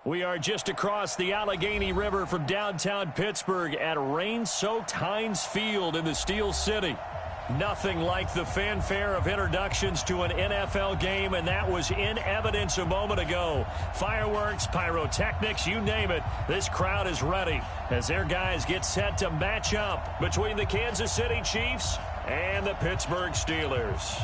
We are just across the Allegheny River from downtown Pittsburgh at rain-soaked Heinz Field in the Steel City. Nothing like the fanfare of introductions to an NFL game, and that was in evidence a moment ago. Fireworks, pyrotechnics, you name it. This crowd is ready as their guys get set to match up between the Kansas City Chiefs and the Pittsburgh Steelers.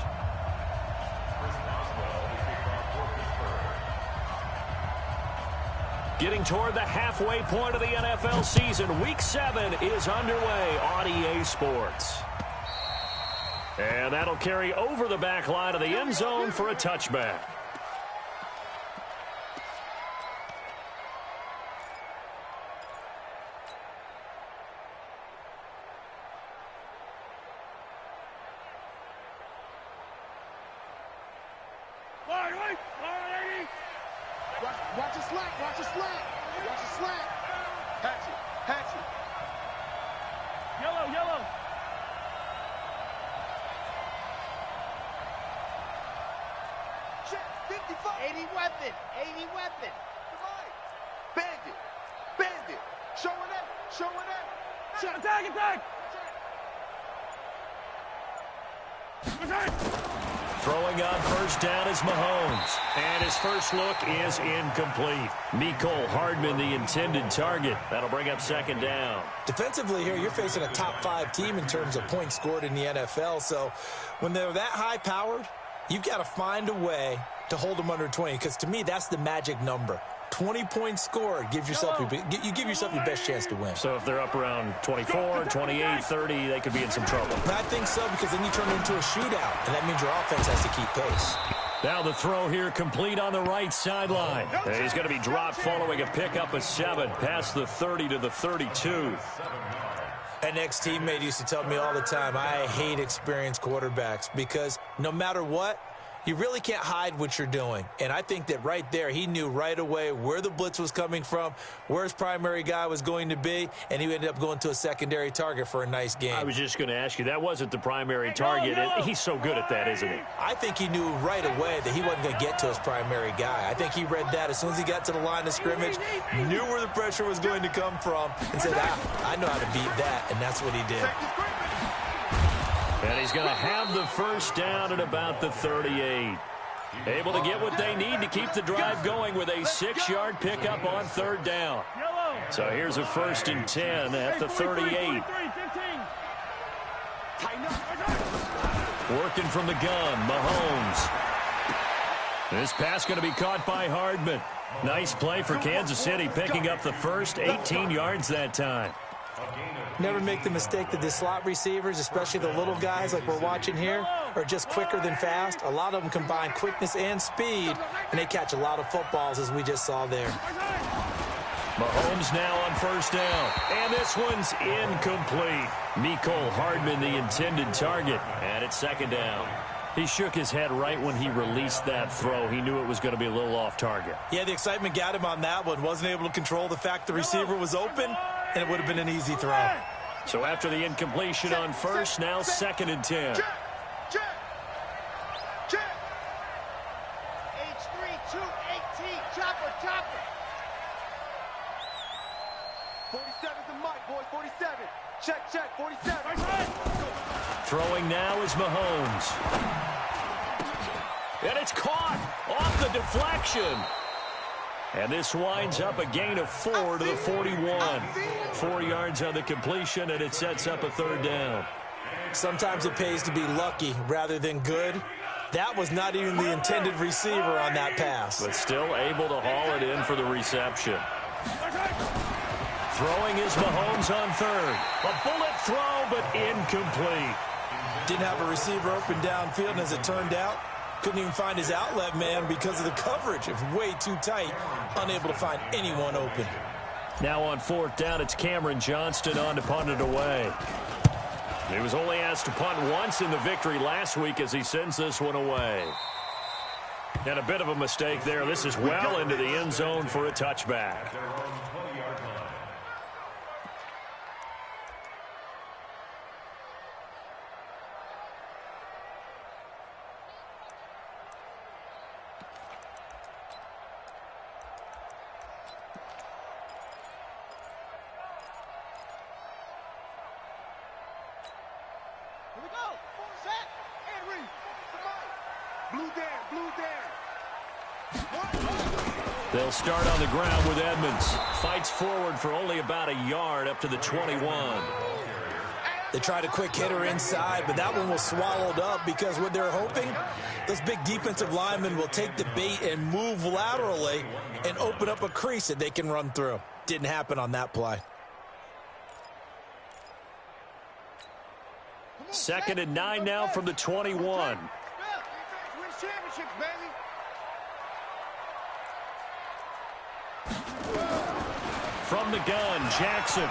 Getting toward the halfway point of the NFL season, Week 7 is underway on EA Sports. And that'll carry over the back line of the end zone for a touchback. Watch your slack, watch your slack, watch your slack. Hatch it. Yellow. Check, 55. 80 weapon. Bandit. Showing it. Check. Attack. Throwing on first down is Mahomes. And his first look is incomplete. Mecole Hardman, the intended target. That'll bring up second down. Defensively here, you're facing a top-5 team in terms of points scored in the NFL. So when they're that high-powered, you've got to find a way to hold them under 20. Because to me, that's the magic number. 20 points scored gives yourself you give yourself your best chance to win. So if they're up around 24, 28, 30, they could be in some trouble. I think so, because then you turn it into a shootout, and that means your offense has to keep pace. Now the throw here complete on the right sideline. He's going to be dropped following a pickup of 7 past the 30 to the 32. An ex-teammate used to tell me all the time, I hate experienced quarterbacks because no matter what, you really can't hide what you're doing. And I think that right there, he knew right away where the blitz was coming from, where his primary guy was going to be, and he ended up going to a secondary target for a nice game. I was just going to ask you, that wasn't the primary target. He's so good at that, isn't he? I think he knew right away that he wasn't going to get to his primary guy. I think he read that as soon as he got to the line of scrimmage, knew where the pressure was going to come from, and said, I know how to beat that, and that's what he did. And he's going to have the first down at about the 38. Able to get what they need to keep the drive going with a 6-yard pickup on third down. So here's a 1st and 10 at the 38. Working from the gun, Mahomes. This pass going to be caught by Hardman. Nice play for Kansas City, picking up the first 18 yards that time. Never make the mistake that the slot receivers, especially the little guys like we're watching here, are just quicker than fast. A lot of them combine quickness and speed, and they catch a lot of footballs, as we just saw there. Mahomes now on first down, and this one's incomplete. Mecole Hardman, the intended target, and it's second down. He shook his head right when he released that throw. He knew it was going to be a little off target. Yeah, the excitement got him on that one. Wasn't able to control the fact the receiver was open, and it would have been an easy throw. So after the incompletion on first, now 2nd and 10. Check. H3 218. Chopper. 47's the mic, boys. 47. Check. 47. Throwing now is Mahomes. And it's caught off the deflection. And this winds up a gain of 4 to the 41. 4 yards on the completion, and it sets up a third down. Sometimes it pays to be lucky rather than good. That was not even the intended receiver on that pass. But still able to haul it in for the reception. Throwing is Mahomes on third. A bullet throw, but incomplete. Didn't have a receiver open downfield, and as it turned out, couldn't even find his outlet man because of the coverage. It was way too tight, unable to find anyone open. Now on 4th down, it's Cameron Johnston on to punt it away. He was only asked to punt once in the victory last week as he sends this one away. And a bit of a mistake there. This is well into the end zone for a touchback. Set. And read. Blue down. Blue down. They'll start on the ground with Edmonds. Fights forward for only about a yard up to the 21. They tried a quick hitter inside, but that one was swallowed up because what they're hoping, those big defensive linemen will take the bait and move laterally and open up a crease that they can run through. Didn't happen on that play. 2nd and 9 now from the 21. From the gun, Jackson.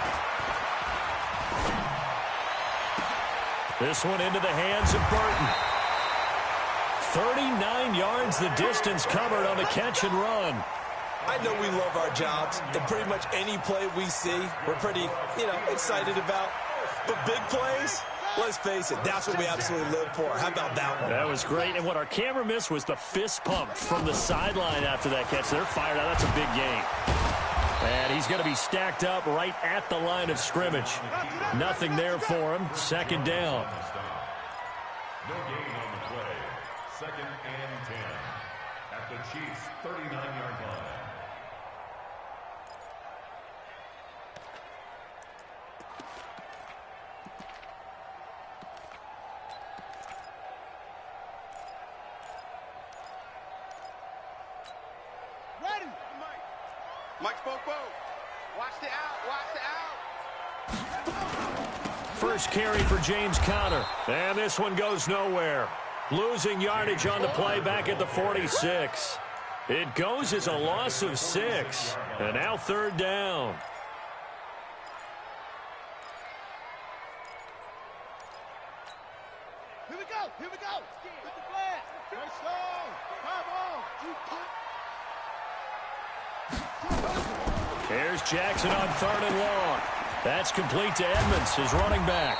This one into the hands of Burton. 39 yards the distance covered on the catch and run. I know we love our jobs, and pretty much any play we see, we're pretty, excited about. But big plays, let's face it, that's what we absolutely live for. How about that one? That was great, and what our camera missed was the fist pump from the sideline after that catch. They're fired out. That's a big game. And he's going to be stacked up right at the line of scrimmage. Nothing there for him. 2nd down. No gain on the play. 2nd and 10 at the Chiefs' 39-yard line. Ready. Mike spoke both. Watch the out. Watch the out. First carry for James Conner. And this one goes nowhere. Losing yardage on the play back at the 46. It goes as a loss of 6. And now 3rd down. Here we go. Here we go. With the flag. Nice slow. Come on. Here's Jackson on 3rd and long. That's complete to Edmonds, his running back.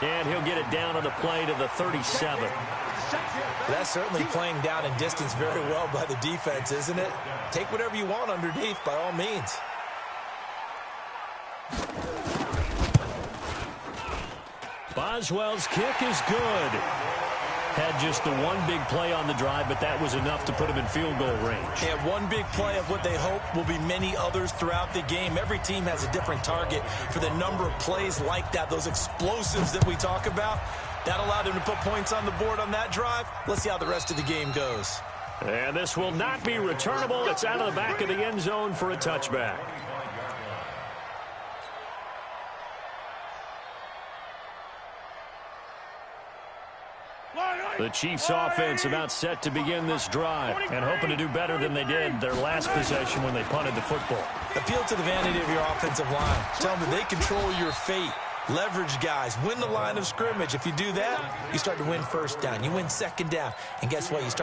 And he'll get it down on the play to the 37. That's certainly playing down in distance very well by the defense, isn't it? Take whatever you want underneath, by all means. Boswell's kick is good. Had just the one big play on the drive, but that was enough to put him in field goal range. And one big play of what they hope will be many others throughout the game. Every team has a different target for the number of plays like that, those explosives that we talk about. That allowed him to put points on the board on that drive. Let's see how the rest of the game goes. And this will not be returnable. It's out of the back of the end zone for a touchback. The Chiefs offense about set to begin this drive and hoping to do better than they did their last possession when they punted the football. Appeal to the vanity of your offensive line. Tell them that they control your fate. Leverage guys. Win the line of scrimmage. If you do that, you start to win 1st down. You win 2nd down. And guess what? You start